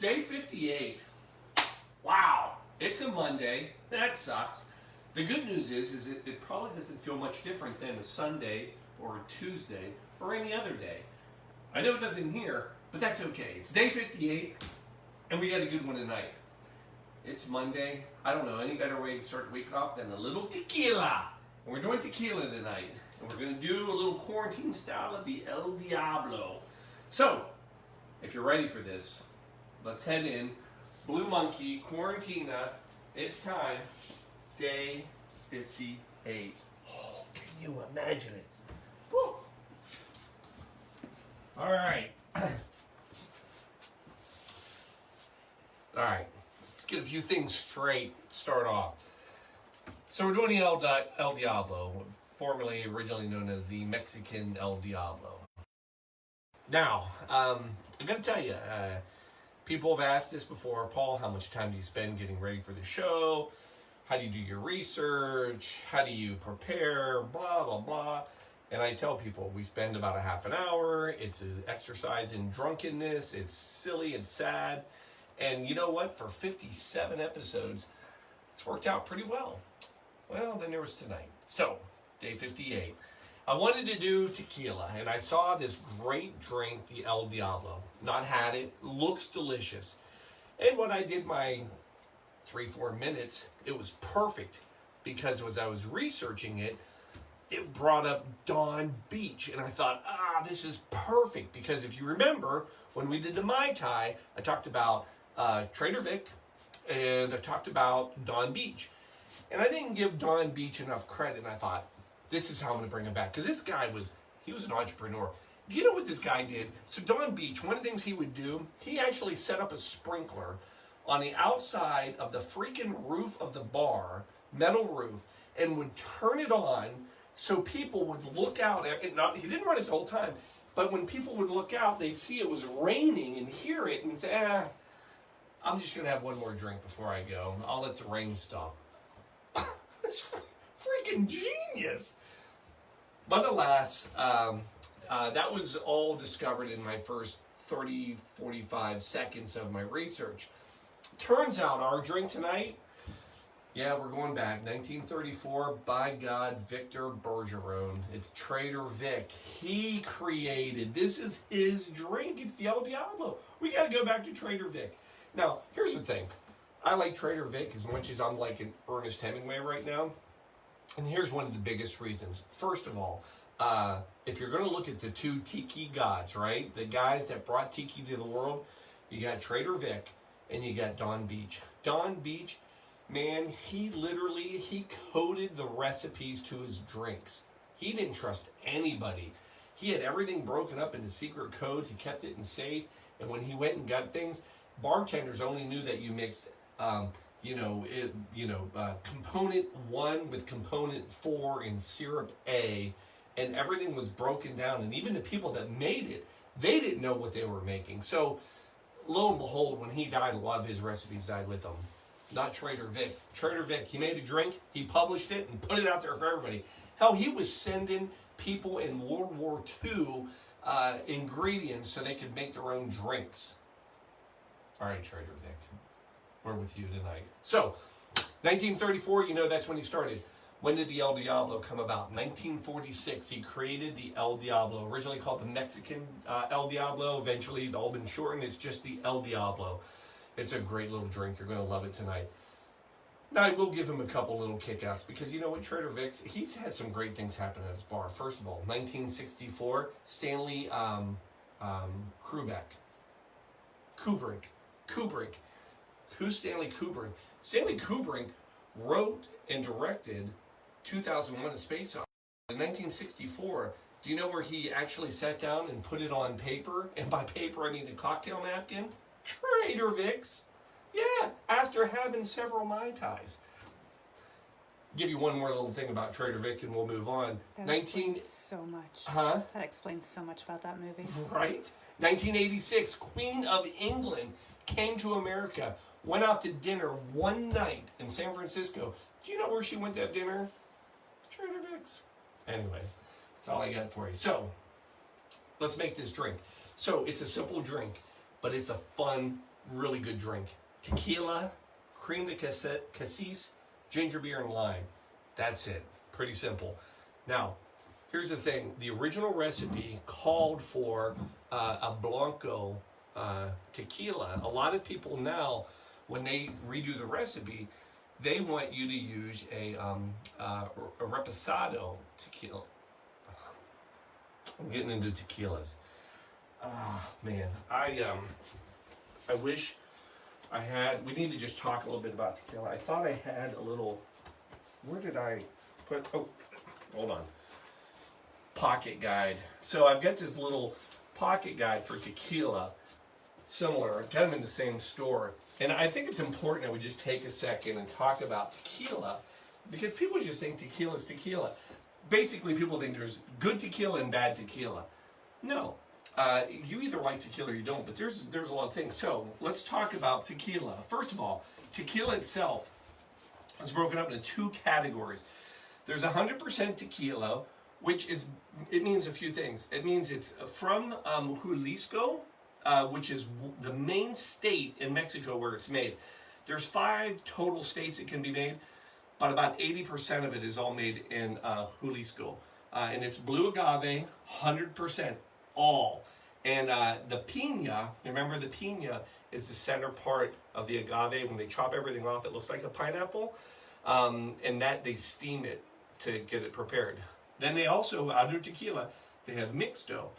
Day 58. Wow, it's a Monday. That sucks. The good news is it probably doesn't feel much different than a Sunday or a Tuesday or any other day. I know it doesn't here, but that's okay. It's day 58, and we got a good one tonight. It's Monday. I don't know any better way to start the week off than a little tequila. And we're doing tequila tonight. And we're going to do a little quarantine style of the El Diablo. So, if you're ready for this, let's head in. Blue Monkey, Quarantina. It's time. Day 58. Oh, can you imagine it? Woo. All right. All right. Let's get a few things straight. Start off. So we're doing the El Diablo, formerly originally known as the Mexican El Diablo. Now, I'm going to tell you, people have asked this before. Paul, how much time do you spend getting ready for the show? How do you do your research? How do you prepare? Blah, blah, blah. And I tell people we spend about a half an hour. It's an exercise in drunkenness. It's silly and sad. And you know what? For 57 episodes, it's worked out pretty well. Well, then there was tonight. So, day 58. I wanted to do tequila, and I saw this great drink, the El Diablo. Not had it. Looks delicious. And when I did my 3-4 minutes, it was perfect because as I was researching it, it brought up Dawn Beach. And I thought, this is perfect because if you remember, when we did the Mai Tai, I talked about Trader Vic and I talked about Dawn Beach. And I didn't give Dawn Beach enough credit, and I thought, this is how I'm going to bring him back. Because this guy was an entrepreneur. You know what this guy did? So Dawn Beach, one of the things he would do, he actually set up a sprinkler on the outside of the freaking roof of the bar, metal roof, and would turn it on so people would look out. He didn't run it the whole time, but when people would look out, they'd see it was raining and hear it and say, I'm just going to have one more drink before I go. I'll let the rain stop. That's freaking genius. But alas, that was all discovered in my first 30, 45 seconds of my research. Turns out our drink tonight, we're going back. 1934, by God, Victor Bergeron. It's Trader Vic. He created, this is his drink. It's the El Diablo. We got to go back to Trader Vic. Now, here's the thing. I like Trader Vic as much as I'm like an Ernest Hemingway right now. And here's one of the biggest reasons. First of all, if you're going to look at the two tiki gods, right? The guys that brought tiki to the world, you got Trader Vic and you got Dawn Beach. Dawn Beach, man, he coded the recipes to his drinks. He didn't trust anybody. He had everything broken up into secret codes. He kept it in safe. And when he went and got things, bartenders only knew that you mixed component 1 with component 4 in syrup A, and everything was broken down. And even the people that made it, they didn't know what they were making. So, lo and behold, when he died, a lot of his recipes died with him. Not Trader Vic. Trader Vic, he made a drink, he published it, and put it out there for everybody. Hell, he was sending people in World War II ingredients so they could make their own drinks. All right, Trader Vic. We're with you tonight. So, 1934, that's when he started. When did the El Diablo come about? 1946, he created the El Diablo, originally called the Mexican El Diablo. Eventually, it's all been shortened. It's just the El Diablo. It's a great little drink. You're going to love it tonight. Now, I will give him a couple little kickouts because you know what, Trader Vic's, he's had some great things happen at his bar. First of all, 1964, Stanley Kubrick. Who's Stanley Kubrick? Stanley Kubrick wrote and directed 2001: A Space Odyssey. In 1964, do you know where he actually sat down and put it on paper? And by paper, I mean a cocktail napkin. Trader Vic's. Yeah, after having several Mai Tais. Give you one more little thing about Trader Vic and we'll move on. That explains so much. Huh? That explains so much about that movie. Right? 1986, Queen of England came to America, went out to dinner one night in San Francisco. Do you know where she went to that dinner? Trader Vic's. Anyway, that's all I got for you. So, let's make this drink. So, it's a simple drink, but it's a fun really good drink. Tequila, cream de cassis, ginger beer, and lime. That's it. Pretty simple. Now, here's the thing. The original recipe called for a Blanco tequila. A lot of people now, when they redo the recipe, they want you to use a reposado tequila. I'm getting into tequilas. Man, I wish I had. We need to just talk a little bit about tequila. I thought I had a little. Where did I put? Oh, hold on. Pocket guide. So I've got this little pocket guide for tequila, similar. I've got them in the same store, and I think it's important that we just take a second and talk about tequila, because people just think tequila is tequila. Basically, people think there's good tequila and bad tequila. No, you either like tequila or you don't. But there's a lot of things. So let's talk about tequila. First of all, tequila itself is broken up into two categories. There's 100% tequila, which it means a few things. It means it's from Jalisco, which is the main state in Mexico where it's made. There's 5 total states it can be made, but about 80% of it is all made in Jalisco. And it's blue agave, 100%, all. And the piña, remember the piña is the center part of the agave. When they chop everything off, it looks like a pineapple. And that they steam it to get it prepared. Then they also, other tequila, they have mixto.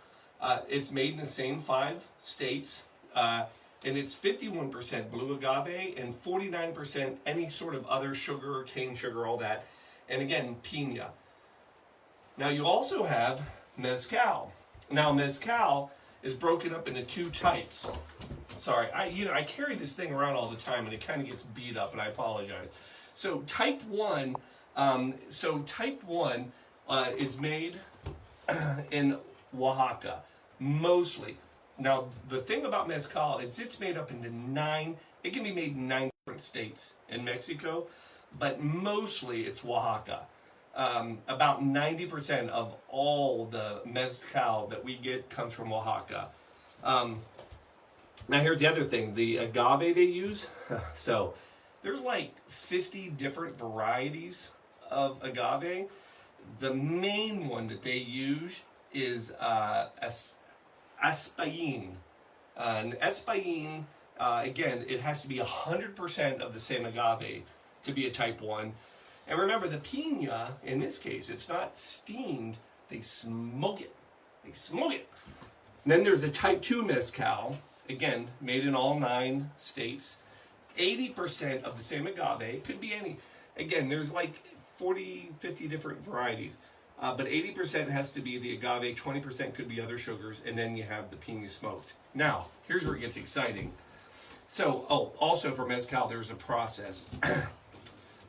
It's made in the same 5 states. And it's 51% blue agave and 49% any sort of other sugar, cane sugar, all that. And again, piña. Now you also have mezcal. Now mezcal is broken up into 2 types. Sorry, I carry this thing around all the time and it kind of gets beat up, and I apologize. So type 1, is made in Oaxaca, mostly. Now, the thing about mezcal is it's made up into 9, it can be made in 9 different states in Mexico, but mostly it's Oaxaca. About 90% of all the mezcal that we get comes from Oaxaca. Now, here's the other thing, the agave they use. So, there's like 50 different varieties of agave. The main one that they use is Espain. And Espain, again, it has to be 100% of the same agave to be a type 1. And remember, the piña, in this case, it's not steamed, they smoke it. They smoke it. And then there's a type 2 mezcal, again, made in all 9 states. 80% of the same agave, could be any. Again, there's like 40, 50 different varieties. But 80% has to be the agave, 20% could be other sugars, and then you have the piña smoked. Now, here's where it gets exciting. So, also for mezcal, there's a process.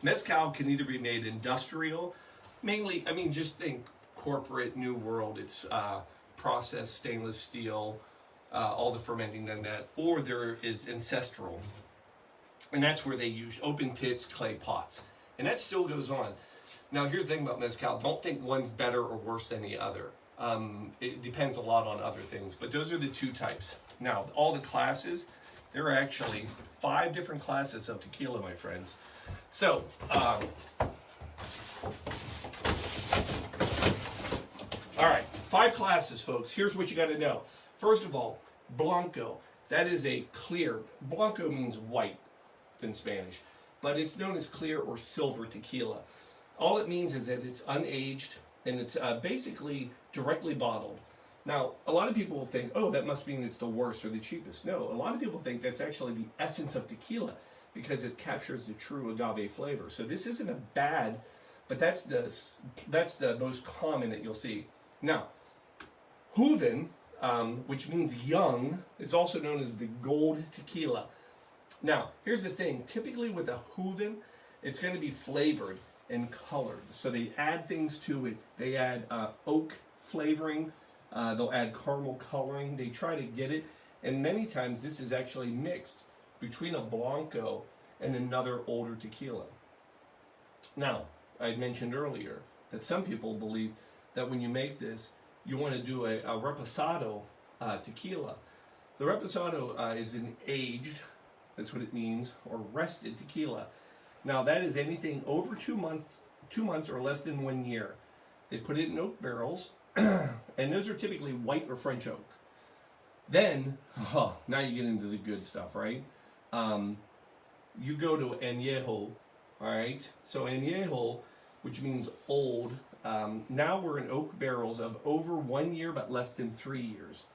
Mezcal can either be made industrial, mainly, just think corporate, New World, it's processed stainless steel, all the fermenting done that, or there is ancestral. And that's where they use open pits, clay pots. And that still goes on. Now, here's the thing about mezcal. Don't think one's better or worse than the other. It depends a lot on other things. But those are the 2 types. Now, all the classes, there are actually 5 different classes of tequila, my friends. So, all right, 5 classes, folks. Here's what you got to know. First of all, Blanco. That is a clear. Blanco means white in Spanish. But it's known as clear or silver tequila. All it means is that it's unaged and it's basically directly bottled. Now, a lot of people will think, oh, that must mean it's the worst or the cheapest. No, a lot of people think that's actually the essence of tequila because it captures the true agave flavor. So this isn't a bad, but that's the most common that you'll see. Now, Joven, which means young, is also known as the gold tequila. Now, here's the thing. Typically with a Joven, it's going to be flavored and colored. So they add things to it. They add oak flavoring. They'll add caramel coloring. They try to get it. And many times this is actually mixed between a Blanco and another older tequila. Now, I mentioned earlier that some people believe that when you make this, you want to do a reposado tequila. The reposado is an aged That's what it means, or rested tequila. Now that is anything over 2 months or less than 1 year. They put it in oak barrels, and those are typically white or French oak. Then, now you get into the good stuff, right? You go to añejo, all right? So añejo, which means old, now we're in oak barrels of over 1 year but less than 3 years.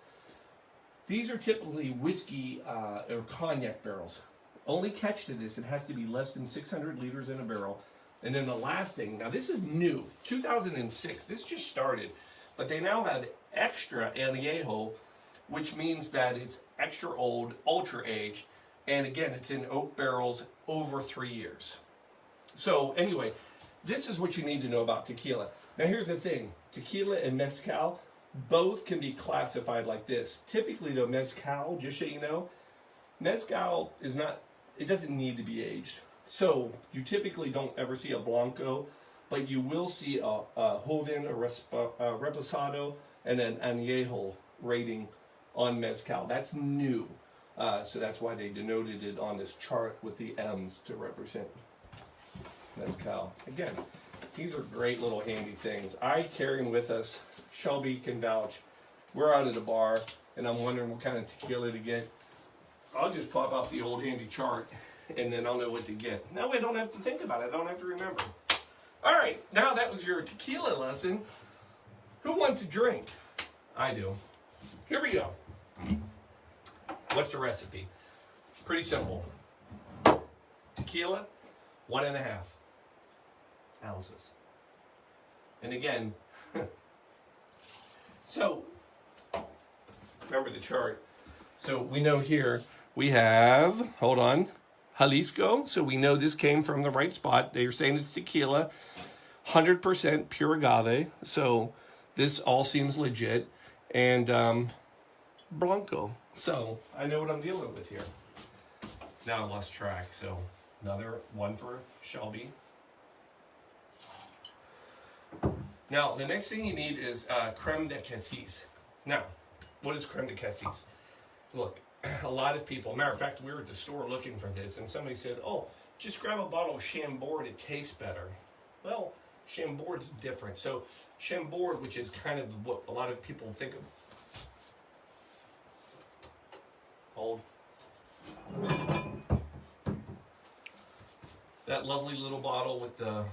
These are typically whiskey or cognac barrels. Only catch to this, it has to be less than 600 liters in a barrel. And then the last thing, now this is new, 2006, this just started, but they now have extra añejo, which means that it's extra old, ultra aged, and again, it's in oak barrels over 3 years. So anyway, this is what you need to know about tequila. Now here's the thing, tequila and mezcal, both can be classified like this. Typically though, mezcal, just so you know, mezcal is not, it doesn't need to be aged. So you typically don't ever see a blanco, but you will see a joven, a reposado, and an añejo rating on mezcal. That's new. So that's why they denoted it on this chart with the M's to represent mezcal. Again, these are great little handy things. I carry them with us. Shelby can vouch. We're out at a bar, and I'm wondering what kind of tequila to get. I'll just pop out the old handy chart, and then I'll know what to get. Now I don't have to think about it. I don't have to remember. All right, now that was your tequila lesson. Who wants a drink? I do. Here we go. What's the recipe? Pretty simple. Tequila, 1.5 ounces. And again, so remember the chart. So we know here we have, hold on, Jalisco. So we know this came from the right spot. They're saying it's tequila, 100% pure agave. So this all seems legit. And Blanco. So I know what I'm dealing with here. Now I lost track. So another one for Shelby. Now the next thing you need is creme de cassis. Now, what is creme de cassis? Look, a lot of people, matter of fact, we were at the store looking for this, and somebody said, oh, just grab a bottle of Chambord, it tastes better. Well, Chambord's different. So Chambord, which is kind of what a lot of people think of. Hold. That lovely little bottle with the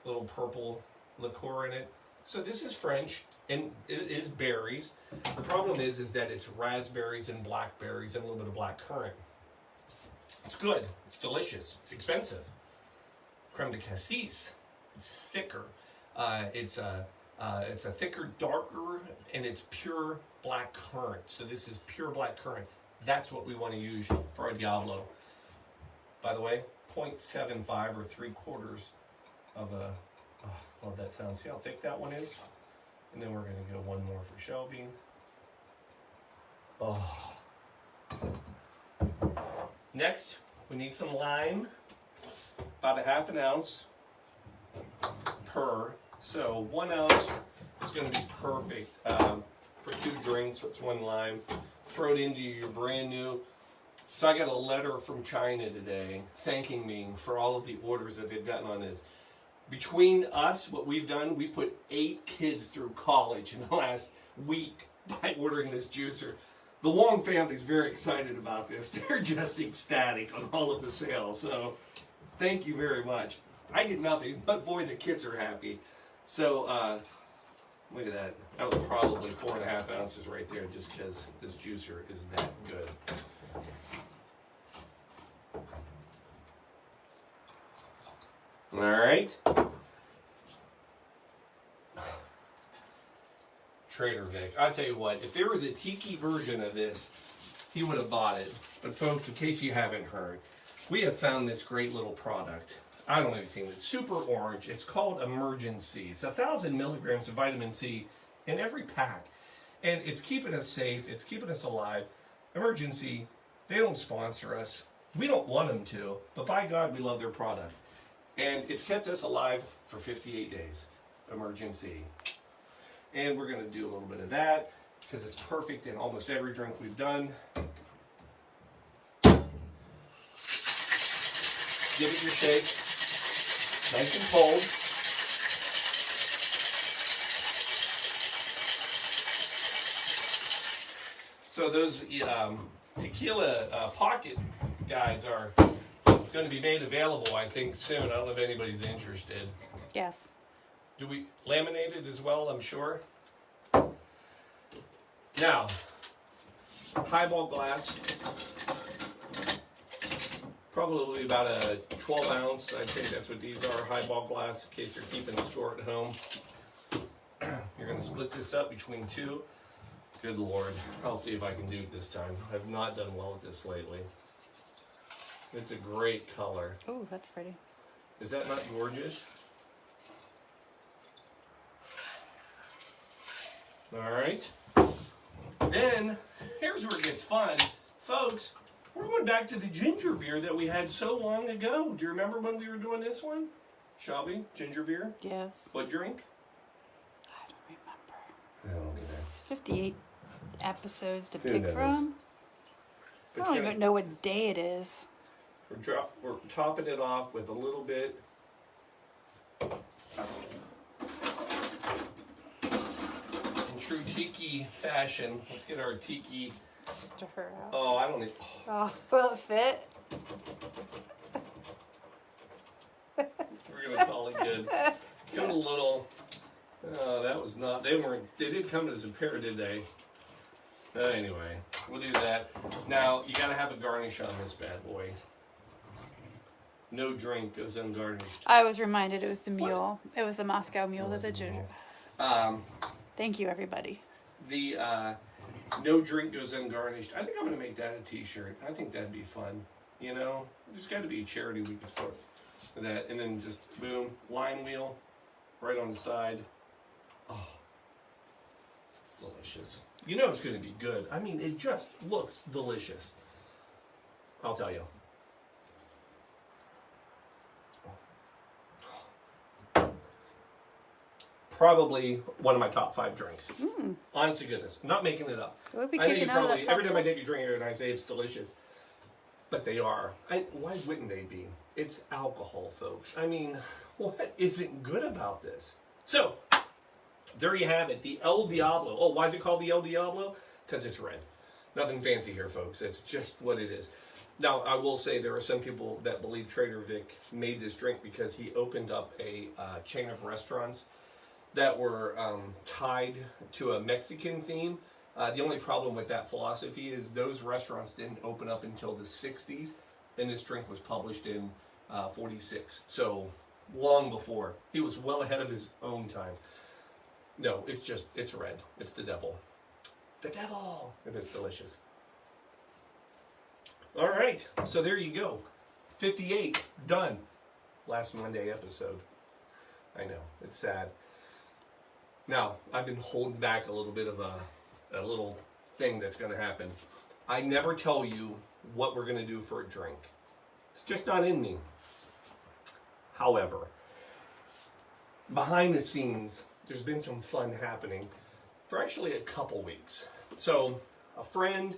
little purple liqueur in it. So this is French, and it is berries. The problem is that it's raspberries and blackberries and a little bit of black currant. It's good. It's delicious. It's expensive. Creme de cassis. It's thicker. It's a thicker, darker, and it's pure black currant. So this is pure black currant. That's what we want to use for our Diablo. By the way, 0.75 or 3/4 of a. Oh, love that sound. See how thick that one is? And then we're going to go one more for Shelby. Oh. Next, we need some lime. About 1/2 ounce per. So 1 ounce is going to be perfect for 2 drinks. So it's 1 lime. Throw it into your brand new. So I got a letter from China today thanking me for all of the orders that they've gotten on this. Between us, what we've done, we put 8 kids through college in the last week by ordering this juicer. The Wong family's very excited about this. They're just ecstatic on all of the sales. So thank you very much. I get nothing, but boy, the kids are happy. So look at that. That was probably 4.5 ounces right there just because this juicer is that good. All right. Trader Vic. I'll tell you what, if there was a tiki version of this, he would have bought it. But folks, in case you haven't heard, we have found this great little product. I don't know if you've seen it. It's super orange. It's called Emergency. It's 1,000 milligrams of vitamin C in every pack. And it's keeping us safe. It's keeping us alive. Emergency, they don't sponsor us. We don't want them to. But by God, we love their product. And it's kept us alive for 58 days. Emergency. And we're going to do a little bit of that because it's perfect in almost every drink we've done. Give it your shake. Nice and cold. So those tequila pocket guides are going to be made available, I think, soon. I don't know if anybody's interested. Yes. Do we laminate it as well, I'm sure? Now, highball glass. Probably about a 12 ounce. I think that's what these are, highball glass, in case you're keeping score at home. You're going to split this up between two. Good Lord. I'll see if I can do it this time. I've not done well with this lately. It's a great color. Oh, that's pretty. Is that not gorgeous? All right. Then, here's where it gets fun. Folks, we're going back to the ginger beer that we had so long ago. Do you remember when we were doing this one? Shelby, ginger beer? Yes. What drink? I don't remember. I don't know. It's 58 episodes to Who pick knows? from. But I don't you're even know what day it is. we're topping it off with a little bit. In true tiki fashion, let's get our tiki. Stir her out. Oh, I don't need. Oh, will it fit? We're gonna call it good. Got a little. Oh, that was not. They weren't. They did come as a pair, did they? Anyway, we'll do that. Now you gotta have a garnish on this bad boy. No drink goes ungarnished. I was reminded it was the mule. It was the Moscow mule that the ginger. Um, Thank you, everybody. the no drink goes ungarnished. I think I'm gonna make that a T-shirt. I think that'd be fun. You know, there's got to be a charity we can start with that, and then just boom, line wheel, right on the side. Oh, delicious. You know it's going to be good. I mean, it just looks delicious. I'll tell you. Probably one of my top 5 drinks. Honest to goodness. I'm not making it up. We'll be I think kicking you out of probably, that every top time I take a drink and I say it's delicious. But they are. Why wouldn't they be? It's alcohol, folks. I mean, what isn't good about this? So, there you have it. The El Diablo. Oh, why is it called the El Diablo? Because it's red. Nothing fancy here, folks. It's just what it is. Now, I will say there are some people that believe Trader Vic made this drink because he opened up a chain of restaurants that were tied to a Mexican theme. The only problem with that philosophy is those restaurants didn't open up until the 60s, and this drink was published in 46. So, long before. He was well ahead of his own time. No, it's red. It's the devil. The devil! And it's delicious. All right, so there you go. 58, done. Last Monday episode. I know, it's sad. Now, I've been holding back a little bit of a little thing that's going to happen. I never tell you what we're going to do for a drink. It's just not in me. However, behind the scenes, there's been some fun happening for actually a couple weeks. So, a friend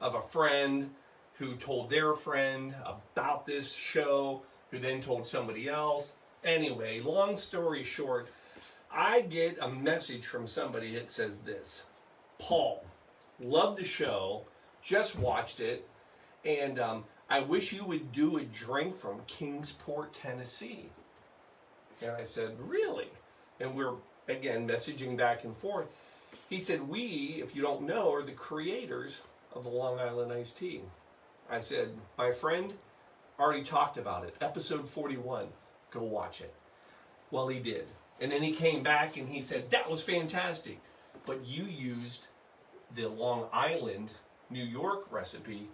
of a friend who told their friend about this show, who then told somebody else. Anyway, long story short, I get a message from somebody that says this: Paul, love the show, just watched it, and I wish you would do a drink from Kingsport, Tennessee. And I said, really? And we're, again, messaging back and forth. He said, we, if you don't know, are the creators of the Long Island iced tea. I said, my friend already talked about it. Episode 41. Go watch it. Well, he did. And then he came back and he said, that was fantastic. But you used the Long Island, New York recipe,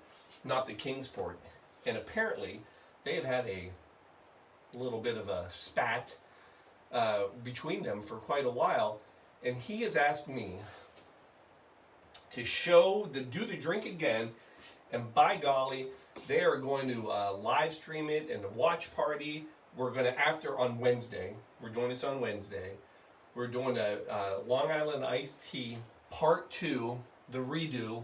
not the Kingsport. And apparently, they have had a little bit of a spat between them for quite a while. And he has asked me to do the drink again. And by golly, they are going to live stream it and a watch party. We're going to, on Wednesday, we're doing this on Wednesday. We're doing a Long Island iced tea part 2, the redo,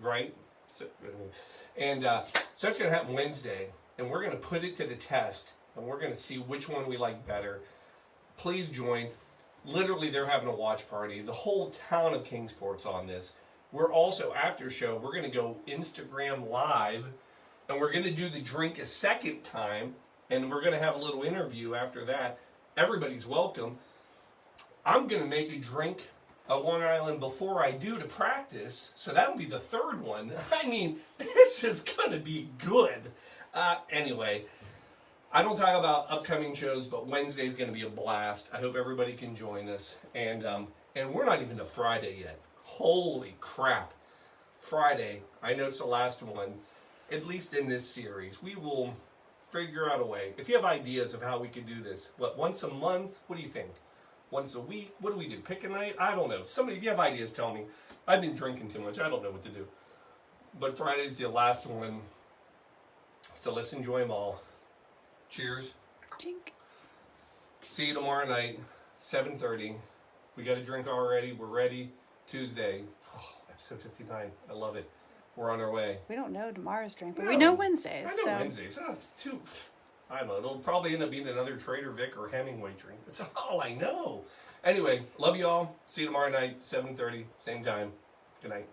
right? So it's going to happen Wednesday. and we're going to put it to the test, and we're going to see which one we like better. Please join. Literally, they're having a watch party. The whole town of Kingsport's on this. We're also, after show, we're going to go Instagram Live, and we're going to do the drink a second time, and we're going to have a little interview after that. Everybody's welcome. I'm going to make a drink of Long Island before I do to practice, so that'll be the third one. I mean, this is going to be good. Anyway, I don't talk about upcoming shows, but Wednesday's going to be a blast. I hope everybody can join us. And we're not even to Friday yet. Holy crap. Friday, I know it's the last one, at least in this series. We will figure out a way. If you have ideas of how we could do this, what, once a month? What do you think? Once a week? What do we do? Pick a night? I don't know. Somebody, if you have ideas, tell me. I've been drinking too much. I don't know what to do. But Friday's the last one. So let's enjoy them all. Cheers. Chink. See you tomorrow night, 7:30. We got a drink already. We're ready. Tuesday. Oh, episode 59. I love it. We're on our way. We don't know tomorrow's drink, but No. we know Wednesdays. I know so. Wednesdays. Oh, it's too... I don't know. It'll probably end up being another Trader Vic or Hemingway drink. That's all I know. Anyway, love you all. See you tomorrow night, 7:30, same time. Good night.